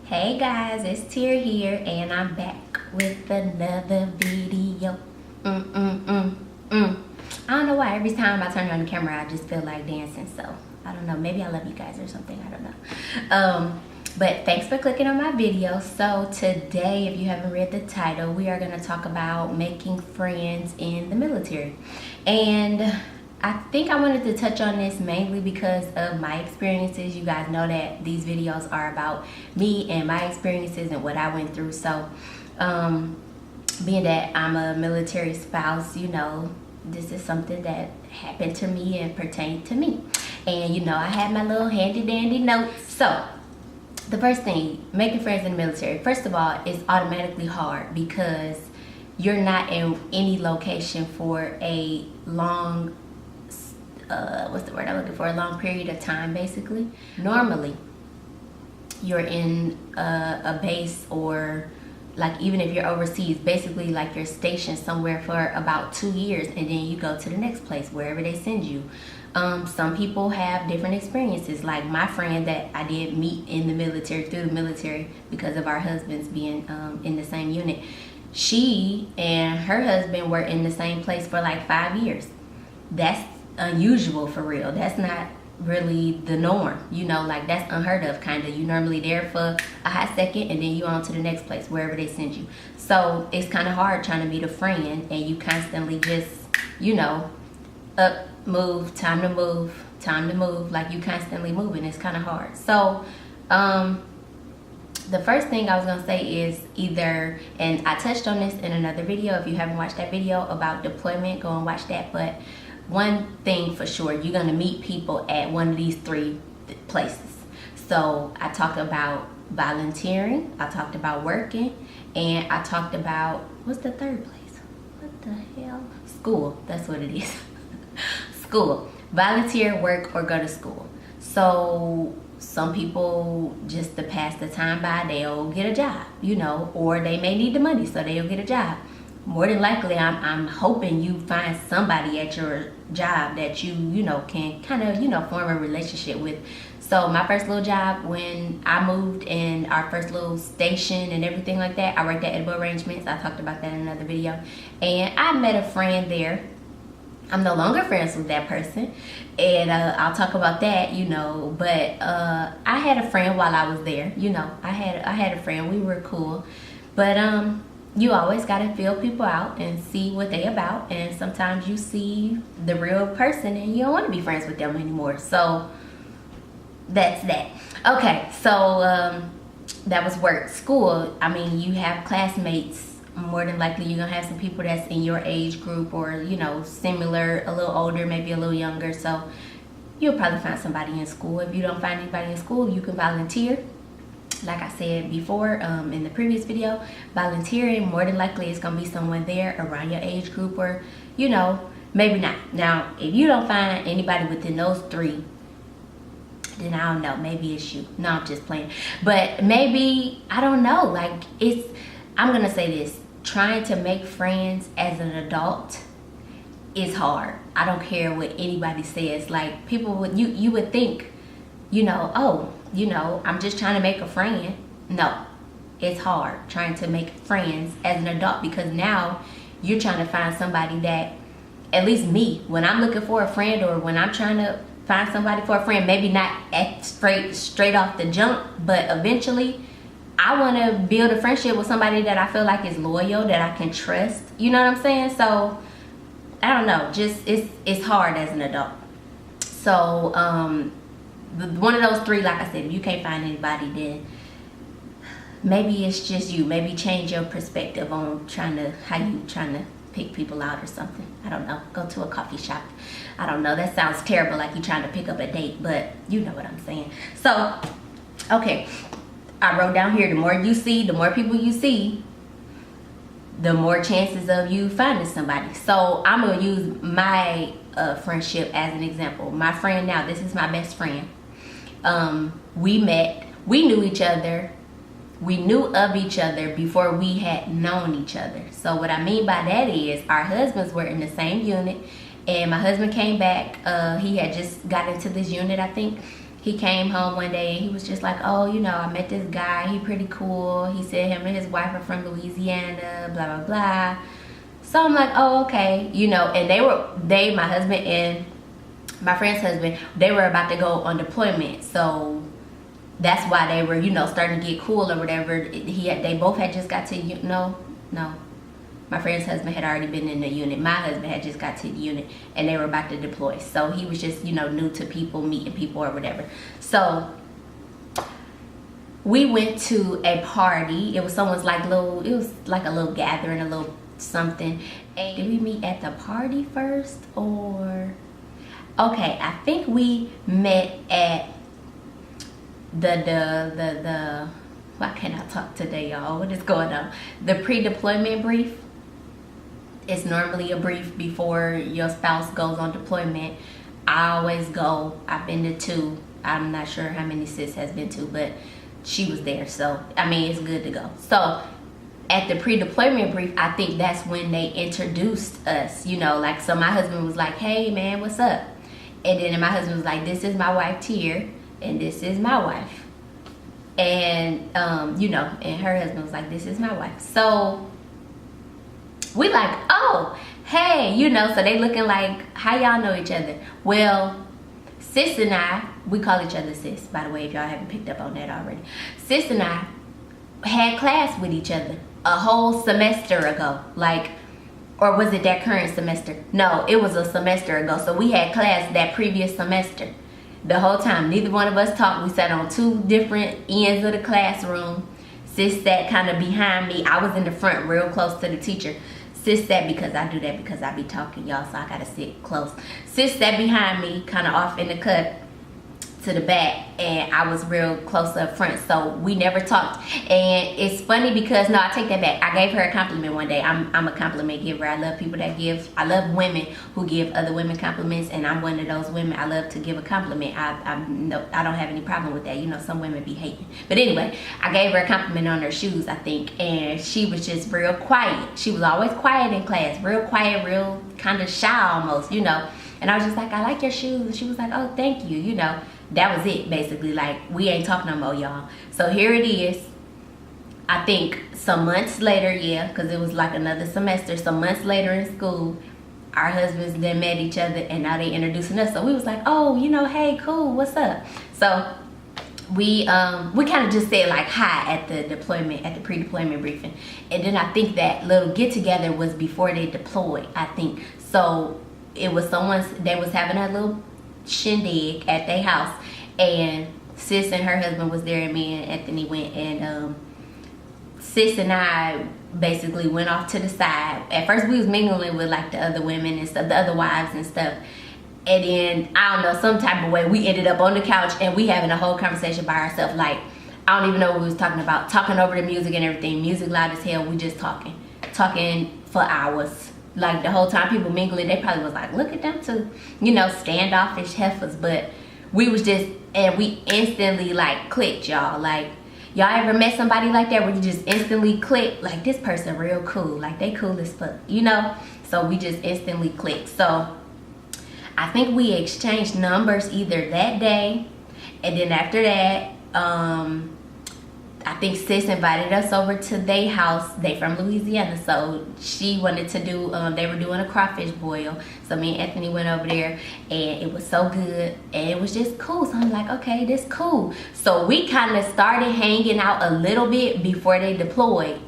Hey guys, it's Tier here and I'm back with another video. I don't know why every time I turn on the camera I just feel like dancing, so I don't know, maybe I love you guys or something, I don't know. But thanks for clicking on my video. So today, if you haven't read the title, we are going to talk about making friends in the military. And I think I wanted to touch on this mainly because of my experiences. You guys know that these videos are about me and my experiences and what I went through. So being that I'm a military spouse, you know, this is something that happened to me and pertained to me. And you know, I had my little handy dandy notes. So the first thing, making friends in the military, first of all, is automatically hard because you're not in any location for a long what's the word I'm looking for, a long period of time. Basically, normally you're in a base, or like even if you're overseas, basically like you're stationed somewhere for about 2 years and then you go to the next place wherever they send you. Some people have different experiences, like my friend that I did meet in the military, through the military, because of our husbands being in the same unit. She and her husband were in the same place for like 5 years. That's unusual, for real. That's not really the norm, you know, like that's unheard of, kind of. You normally there for a hot second and then you on to the next place wherever they send you. So it's kind of hard trying to meet a friend and you constantly just, you know, up, move, time to move, time to move, like you constantly moving. It's kind of hard. So the first thing I was gonna say is either, and I touched on this in another video, if you haven't watched that video about deployment, go and watch that. But one thing for sure, you're gonna meet people at one of these three places. So I talked about volunteering, I talked about working, and I talked about, what's the third place? What the hell? School, that's what it is. School. Volunteer, work, or go to school. So some people, just to pass the time by, they'll get a job, you know, or they may need the money, so they'll get a job. More than likely, I'm hoping you find somebody at your job that you know, can kind of, you know, form a relationship with. So my first little job when I moved, and our first little station and everything like that, I worked at Edible Arrangements. I talked about that in another video. And I met a friend there. I'm no longer friends with that person, and I'll talk about that, you know. But I had a friend while I was there, you know. I had a friend. We were cool, but you always gotta feel people out and see what they about. And sometimes you see the real person and you don't want to be friends with them anymore. So that's that. Okay, so that was work. School, I mean, you have classmates. More than likely you're gonna have some people that's in your age group, or you know, similar, a little older, maybe a little younger. So you'll probably find somebody in school. If you don't find anybody in school, you can volunteer. Like I said before in the previous video, volunteering, more than likely it's gonna be someone there around your age group, or you know, maybe not. Now if you don't find anybody within those three, then I don't know, maybe it's you. No, I'm just playing. But maybe, I don't know, like I'm gonna say this, trying to make friends as an adult is hard. I don't care what anybody says. Like, people would, you would think, you know, oh, you know, I'm just trying to make a friend. No, it's hard trying to make friends as an adult, because now you're trying to find somebody that, at least me, when I'm looking for a friend, or when I'm trying to find somebody for a friend, maybe not straight off the jump, but eventually I want to build a friendship with somebody that I feel like is loyal, that I can trust. You know what I'm saying? So I don't know, just it's hard as an adult. So one of those three, like I said, if you can't find anybody, then maybe it's just you. Maybe change your perspective on how you trying to pick people out or something. I don't know. Go to a coffee shop. I don't know. That sounds terrible, like you trying to pick up a date, but you know what I'm saying. So, okay. I wrote down here, the more you see, the more people you see, the more chances of you finding somebody. So I'm going to use my friendship as an example. My friend now, this is my best friend. We met, we knew each other, we knew of each other before we had known each other. So what I mean by that is our husbands were in the same unit, and my husband came back. He had just got into this unit, I think. he came home one day and he was just like, oh, you know, I met this guy, he pretty cool. He said him and his wife are from Louisiana, blah blah blah. So I'm like, oh, okay, you know. And my husband and my friend's husband, they were about to go on deployment, so that's why they were, you know, starting to get cool or whatever. They both had just got to, no, my friend's husband had already been in the unit. My husband had just got to the unit and they were about to deploy. So he was just, you know, new to people, meeting people or whatever. So we went to a party. It was someone's like little, it was like a little gathering, a little something. And did we meet at the party first or? Okay, I think we met at the why can't I talk today, y'all? What is going on? The pre-deployment brief. It's normally a brief before your spouse goes on deployment. I always go. I've been to 2. I'm not sure how many sis has been to, but she was there. So, I mean, it's good to go. So, at the pre-deployment brief, I think that's when they introduced us, you know, like, so my husband was like, hey, man, what's up? And then my husband was like, this is my wife, Tier, and this is my wife. And, you know, and her husband was like, this is my wife. So, we like, oh, hey, you know, so they looking like, how y'all know each other? Well, sis and I, we call each other sis, by the way, if y'all haven't picked up on that already. Sis and I had class with each other a whole semester ago. Like, or was it that current semester? No, it was a semester ago. So we had class that previous semester. The whole time, neither one of us talked. We sat on 2 different ends of the classroom. Sis sat kind of behind me. I was in the front, real close to the teacher. Sis sat, because I do that because I be talking, y'all, so I gotta sit close. Sis sat behind me, kind of off in the cut to the back, and I was real close up front, so we never talked. And it's funny because, no, I take that back. I gave her a compliment one day. I'm a compliment giver. I love people that give. I love women who give other women compliments, and I'm one of those women. I love to give a compliment. I don't have any problem with that. You know, some women be hating. But anyway, I gave her a compliment on her shoes, I think, and she was just real quiet. She was always quiet in class, real quiet, real kind of shy almost, you know. And I was just like, I like your shoes. And she was like, oh, thank you, you know. That was it, basically. Like, we ain't talking no more, y'all. So here it is. I think some months later, yeah, because it was like another semester. Some months later in school, our husbands then met each other, and now they introducing us. So we was like, oh, you know, hey, cool, what's up? So we kind of just said like hi at the deployment, at the pre-deployment briefing. And then I think that little get together was before they deployed, I think. So it was they was having a little shindig at their house, and sis and her husband was there, and me and Anthony went, and sis and I basically went off to the side. At first we was mingling with like the other women and stuff, the other wives and stuff, and then I don't know, some type of way we ended up on the couch and we having a whole conversation by ourselves. Like, I don't even know what we was talking about, talking over the music and everything, music loud as hell. We just talking for hours. Like, the whole time people mingling, they probably was like, look at them two, you know, standoffish heifers. But we was just, and we instantly like clicked, y'all. Like, y'all ever met somebody like that where you just instantly click, like, this person real cool, like they cool as fuck, you know? So we just instantly clicked. So I think we exchanged numbers either that day, and then after that, I think sis invited us over to their house. They from Louisiana, so she wanted to do, they were doing a crawfish boil. So me and Anthony went over there, and it was so good, and it was just cool. So I'm like, okay, this cool. So we kind of started hanging out a little bit before they deployed.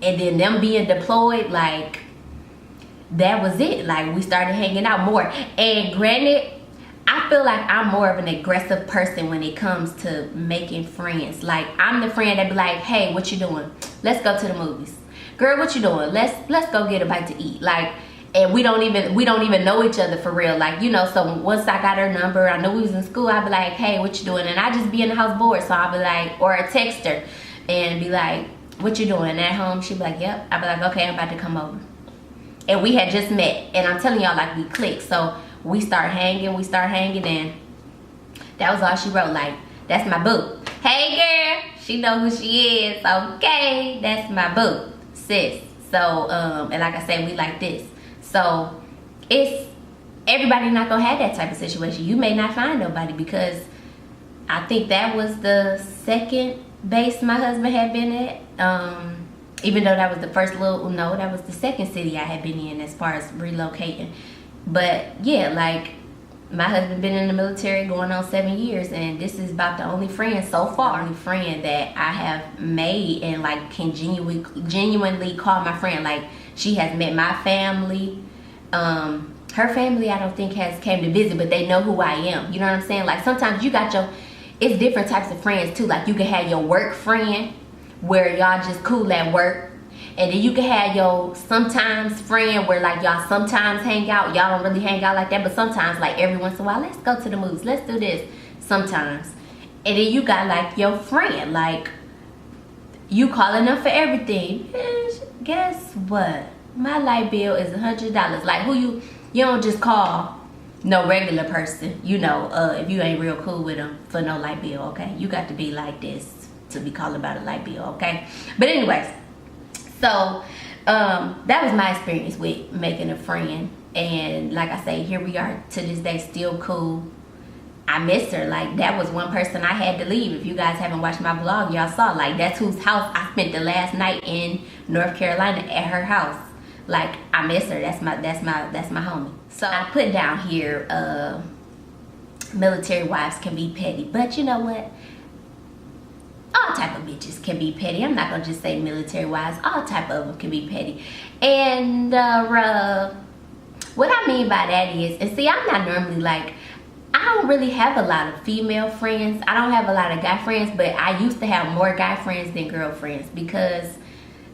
And then them being deployed, like, that was it. Like, we started hanging out more. And granted, I feel like I'm more of an aggressive person when it comes to making friends. Like, I'm the friend that be like, hey, what you doing? Let's go to the movies. Girl, what you doing? Let's go get a bite to eat. Like, and we don't even know each other for real. Like, you know, so once I got her number, I knew we was in school, I'd be like, hey, what you doing? And I just be in the house bored, so I'll be like, or I text her and be like, what you doing at home? She'd be like, yep. I'd be like, okay, I'm about to come over. And we had just met, and I'm telling y'all, like, we clicked. So we start hanging, and that was all she wrote. Like, that's my boo. Hey girl, she know who she is. Okay, that's my boo, sis. So and like I said, we like this. So it's, everybody not gonna have that type of situation. You may not find nobody, because I think that was the second base my husband had been at. Even though that was the first that was the second city I had been in as far as relocating. But yeah, like, my husband been in the military going on 7 years, and this is about the only friend so far, only friend that I have made and like can genuinely call my friend. Like, she has met my family. Her family I don't think has came to visit, but they know who I am. You know what I'm saying? Like, sometimes you got it's different types of friends too. Like, you can have your work friend where y'all just cool at work, and then you can have your sometimes friend where like y'all sometimes hang out. Y'all don't really hang out like that, but sometimes, like every once in a while, let's go to the movies, let's do this sometimes. And then you got like your friend, like you calling them for everything. Guess what? My light bill is $100. Like, who you don't just call no regular person, you know, if you ain't real cool with them for no light bill, okay? You got to be like this to be calling about a light bill, okay? But anyways, so that was my experience with making a friend. And like I say, here we are to this day, still cool. I miss her. Like, that was one person I had to leave. If you guys haven't watched my vlog, y'all saw, like, that's whose house I spent the last night in North Carolina, at her house. Like, I miss her. That's my homie. So I put down here, military wives can be petty, but you know what? All type of bitches can be petty. I'm not gonna just say military wives. All type of them can be petty. And what I mean by that is, and see, I'm not normally like, I don't really have a lot of female friends. I don't have a lot of guy friends, but I used to have more guy friends than girlfriends, because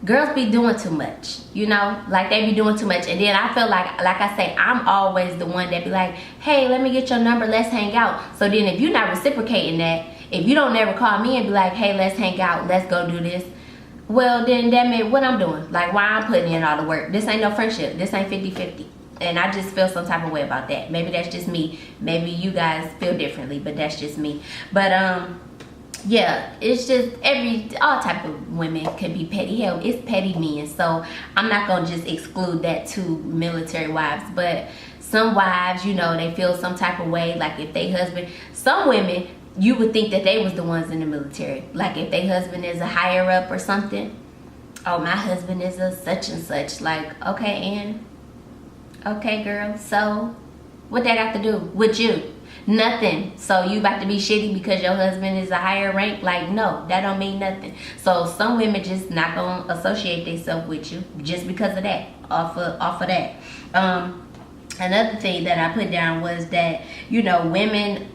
girls be doing too much, you know, like they be doing too much. And then I feel like I say, I'm always the one that be like, hey, let me get your number, let's hang out. So then if you're not reciprocating that, if you don't ever call me and be like, hey, let's hang out, let's go do this, well, then that means what I'm doing. Like, why I'm putting in all the work. This ain't no friendship. This ain't 50-50. And I just feel some type of way about that. Maybe that's just me. Maybe you guys feel differently, but that's just me. But yeah, it's just all type of women can be petty. Hell, it's petty men. So I'm not gonna just exclude that to military wives. But some wives, you know, they feel some type of way. Like, if they husband, some women, you would think that they was the ones in the military. Like, if their husband is a higher up or something. Oh, my husband is a such and such. Like, okay, Ann. Okay, girl. So what that got to do with you? Nothing. So you about to be shitty because your husband is a higher rank? Like, no, that don't mean nothing. So some women just not gonna associate themselves with you just because of that. Off of that. Another thing that I put down was that, you know, women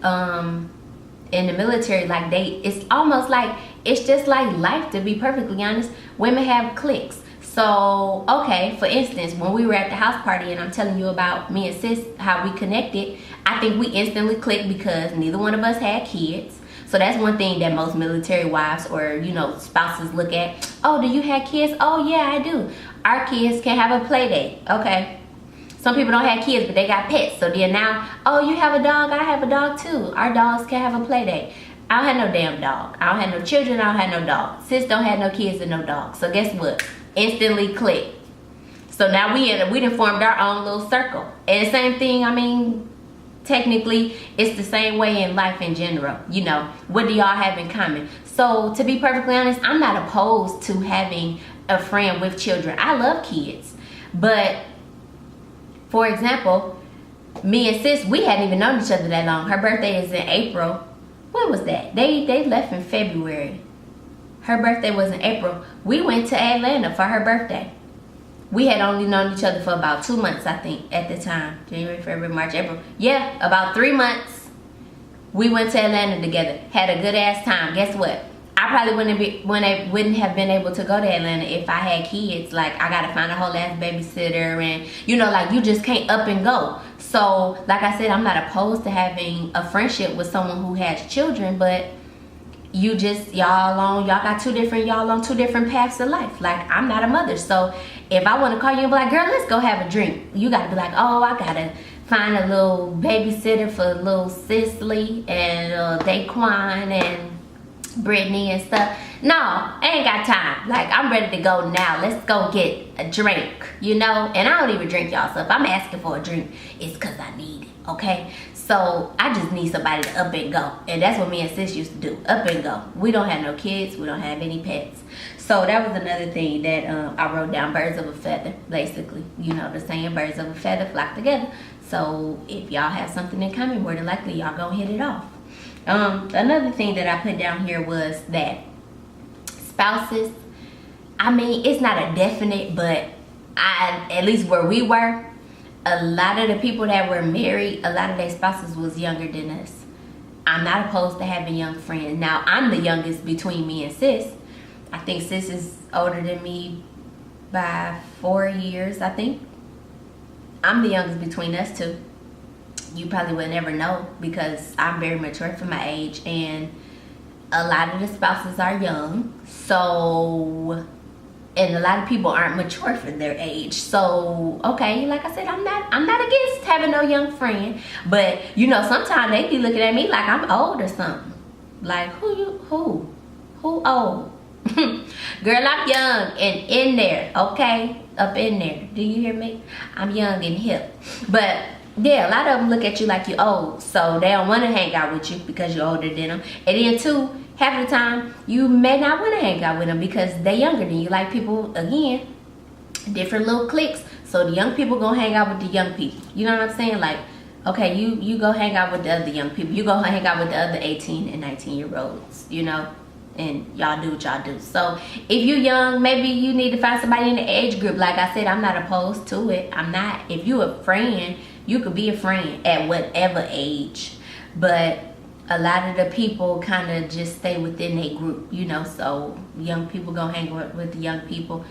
in the military, like, it's almost like, it's just like life, to be perfectly honest. Women have cliques. So, okay, for instance, when we were at the house party and I'm telling you about me and sis, how we connected, I think we instantly clicked because neither one of us had kids. So that's one thing that most military wives or, you know, spouses look at. Oh, do you have kids? Oh, yeah, I do. Our kids can have a play date. Okay. Some people don't have kids, but they got pets. So then now, oh, you have a dog? I have a dog too. Our dogs can have a play date. I don't have no damn dog. I don't have no children. I don't have no dog. Sis don't have no kids and no dog. So guess what? Instantly click. So now we done formed our own little circle. And the same thing, I mean, technically, it's the same way in life in general. You know, what do y'all have in common? So to be perfectly honest, I'm not opposed to having a friend with children. I love kids. But for example, me and sis, we hadn't even known each other that long. Her birthday is in April. When was that? They left in February. Her birthday was in April. We went to Atlanta for her birthday. We had only known each other for about 2 months, I think, at the time. January, February, March, April. Yeah, about 3 months. We went to Atlanta together. Had a good ass time. Guess what? I probably wouldn't have been able to go to Atlanta if I had kids. Like, I gotta find a whole ass babysitter, and you know, like, you just can't up and go. So, like I said, I'm not opposed to having a friendship with someone who has children, but y'all got two different paths of life. Like, I'm not a mother, so if I want to call you and be like, girl, let's go have a drink, you got to be like, oh, I gotta find a little babysitter for little Cicely and Daquan and Brittany and stuff. No, I ain't got time. Like, I'm ready to go now. Let's go get a drink, you know. And I don't even drink, y'all, so if I'm asking for a drink, it's because I need it, okay? So I just need somebody to up and go. And that's what me and sis used to do, up and go. We don't have no kids, we don't have any pets. So that was another thing that I wrote down, birds of a feather, basically. You know, the saying, birds of a feather flock together. So if y'all have something in common, more than likely y'all gonna hit it off. Another thing that I put down here was that spouses, I mean, it's not a definite, but at least where we were, a lot of the people that were married, a lot of their spouses was younger than us. I'm not opposed to having young friends. Now, I'm the youngest between me and sis. I think sis is older than me by 4 years, I think. I'm the youngest between us two. You probably would never know because I'm very mature for my age, and a lot of the spouses are young. So, and a lot of people aren't mature for their age. So, okay, like I said, I'm not against having no young friend, but you know, sometimes they be looking at me like I'm old or something. Like, who old? Girl, I'm young and in there, okay? Up in there. Do you hear me? I'm young and hip. But yeah, a lot of them look at you like you're old, so they don't want to hang out with you because you're older than them. And then too, half the time you may not want to hang out with them because they're younger than you. Like, people, again, different little cliques. So the young people gonna hang out with the young people. You know what I'm saying? Like, okay, you go hang out with the other young people. You go hang out with the other 18 and 19-year-olds, you know? And y'all do what y'all do. So if you're young, maybe you need to find somebody in the age group. Like I said, I'm not opposed to it. I'm not. If you're a friend, you could be a friend at whatever age. But a lot of the people kind of just stay within their group, you know. So young people gonna hang with the young people.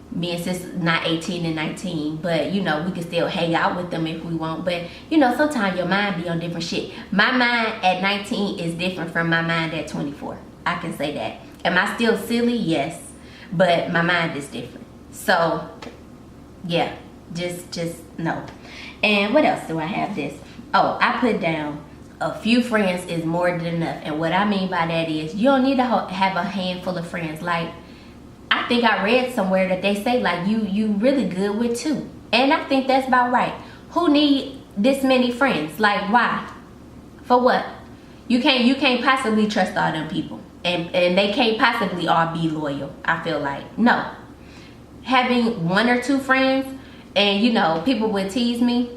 Me and sis not 18 and 19, but you know, we can still hang out with them if we want. But you know, sometimes your mind be on different shit. My mind at 19 is different from my mind at 24. I can say that. Am I still silly? Yes, but my mind is different. So yeah, just no. And what else do I have this? Oh, I put down a few friends is more than enough. And what I mean by that is you don't need to have a handful of friends. Like, I think I read somewhere that they say like you really good with two. And I think that's about right. Who need this many friends? Like, why? For what? You can't possibly trust all them people. And they can't possibly all be loyal, I feel like. No. Having one or two friends, and you know, people would tease me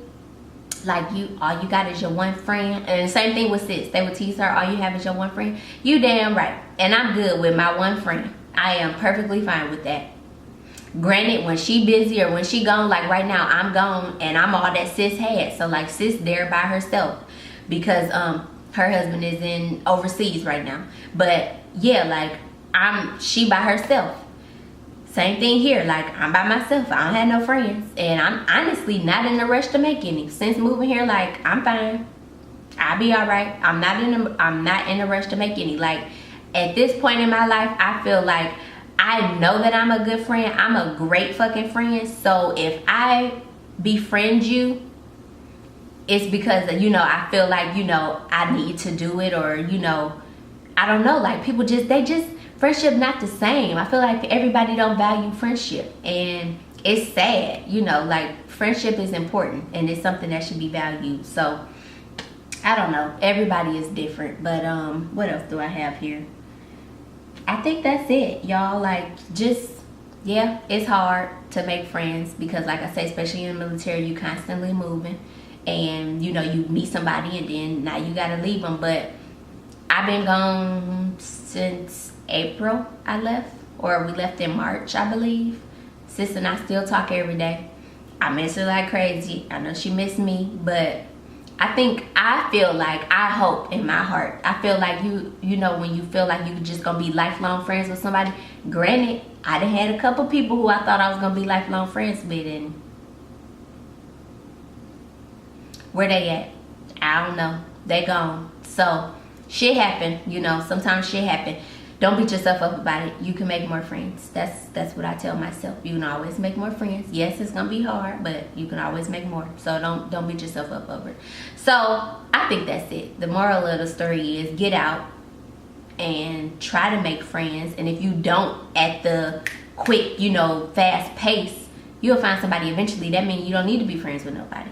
like, all you got is your one friend. And the same thing with sis. They would tease her, all you have is your one friend. You damn right. And I'm good with my one friend. I am perfectly fine with that. Granted, when she busy or when she gone, like right now I'm gone and I'm all that sis had. So like, sis there by herself because her husband is in overseas right now. But yeah, like she by herself. Same thing here, like I'm by myself. I don't have no friends, and I'm honestly not in a rush to make any. Since moving here, like I'm fine. I'll be all right. I'm not in a rush to make any. Like at this point in my life, I feel like I know that I'm a good friend. I'm a great fucking friend. So if I befriend you, it's because, you know, I feel like, you know, I need to do it, or, you know, I don't know, like people friendship not the same. I feel like everybody don't value friendship, and it's sad, you know, like friendship is important and it's something that should be valued. So I don't know, everybody is different. But what else do I have here? I think that's it, y'all. Like, just, yeah, it's hard to make friends because, like I say, especially in the military, you constantly moving, and you know, you meet somebody and then now you gotta leave them. But I've been gone since April. I left, or we left in March, I believe. Sis and I still talk every day. I miss her like crazy. I know she missed me, but I feel like, I hope in my heart, I feel like you know, when you feel like you just gonna be lifelong friends with somebody. Granted, I done had a couple people who I thought I was gonna be lifelong friends with, and where they at? I don't know. They gone. So shit happen, you know, sometimes shit happen. Don't beat yourself up about it. You can make more friends. That's what I tell myself. You can always make more friends. Yes, it's gonna be hard, but you can always make more. So don't beat yourself up over it. So I think that's it. The moral of the story is get out and try to make friends. And if you don't at the quick, you know, fast pace, you'll find somebody eventually. That means you don't need to be friends with nobody.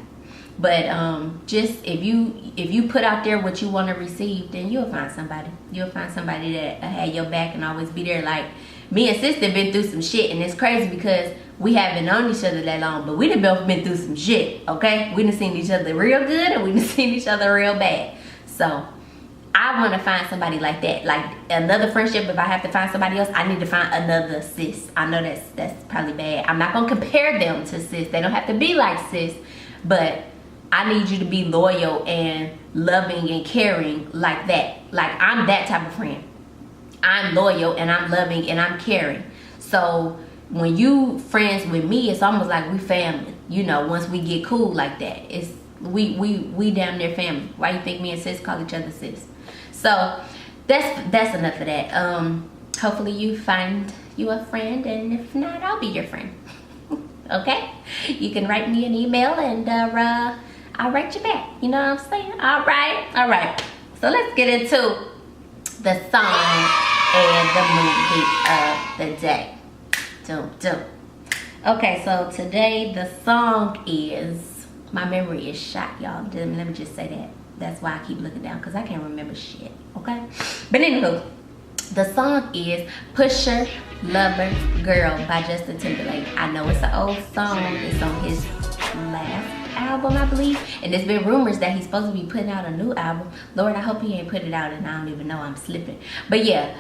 But just if you put out there what you want to receive, then you'll find somebody. You'll find somebody that had your back and always be there. Like me and sister been through some shit, and it's crazy because we haven't known each other that long, but we done both been through some shit. Okay, we done seen each other real good and we done seen each other real bad. So I want to find somebody like that, like another friendship. If I have to find somebody else, I need to find another sis. I know that's probably bad. I'm not gonna compare them to sis. They don't have to be like sis, but I need you to be loyal and loving and caring like that. Like I'm that type of friend. I'm loyal and I'm loving and I'm caring. So when you friends with me, it's almost like we family. You know, once we get cool like that, it's we damn near family. Why you think me and sis call each other sis? So that's enough of that. Hopefully you find you a friend, and if not, I'll be your friend. Okay? You can write me an email and I'll write you back. You know what I'm saying? All right. So let's get into the song and the movie of the day. Okay, so today the song is, my memory is shot, y'all. Let me just say that. That's why I keep looking down, because I can't remember shit, okay? But anywho, the song is Pusher Lover Girl by Justin Timberlake. I know it's an old song. It's on his last album, I believe. And there's been rumors that he's supposed to be putting out a new album. Lord, I hope he ain't put it out and I don't even know, I'm slipping. But yeah,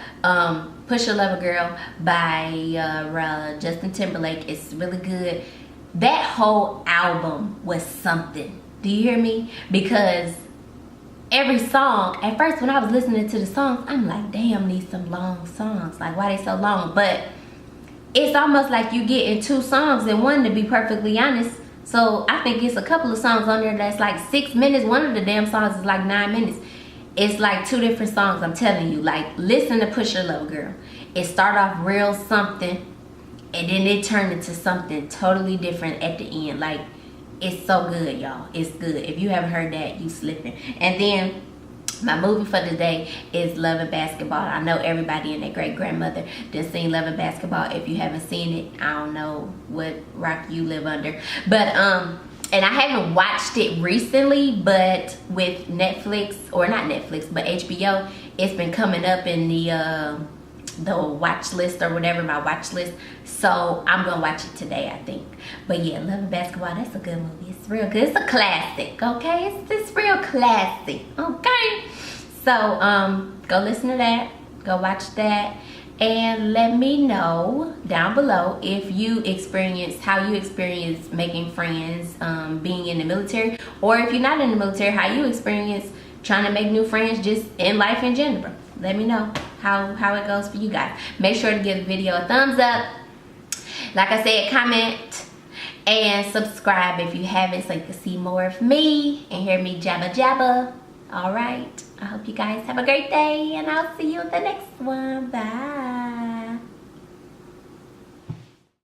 Pusher Lover Girl by Justin Timberlake. It's really good. That whole album was something. Do you hear me? Because every song, at first when I was listening to the songs, I'm like, damn, these some long songs. Like, why they so long? But it's almost like you get in two songs in one, to be perfectly honest. So I think it's a couple of songs on there that's like 6 minutes. One of the damn songs is like 9 minutes. It's like two different songs, I'm telling you. Like, listen to Pusher Lover Girl. It started off real something, and then it turned into something totally different at the end. Like, it's so good, y'all. It's good. If you haven't heard that, you slipping. And then my movie for the day is Love and Basketball. I know everybody and their great grandmother just seen Love and Basketball. If you haven't seen it, I don't know what rock you live under. But and I haven't watched it recently, but with Netflix, or not Netflix, but HBO, it's been coming up in the watch list or whatever, my watch list. So I'm gonna watch it today, I think. But yeah, Love and Basketball, that's a good movie. It's real good. It's a classic, okay? It's real classic, okay? So go listen to that, go watch that, and let me know down below if you experience, how you experience making friends, being in the military, or if you're not in the military, how you experience trying to make new friends just in life in general. Let me know how it goes for you guys. Make sure to give the video a thumbs up. Like I said, comment and subscribe if you haven't, so you can see more of me and hear me jabba jabba. All right. I hope you guys have a great day, and I'll see you in the next one. Bye.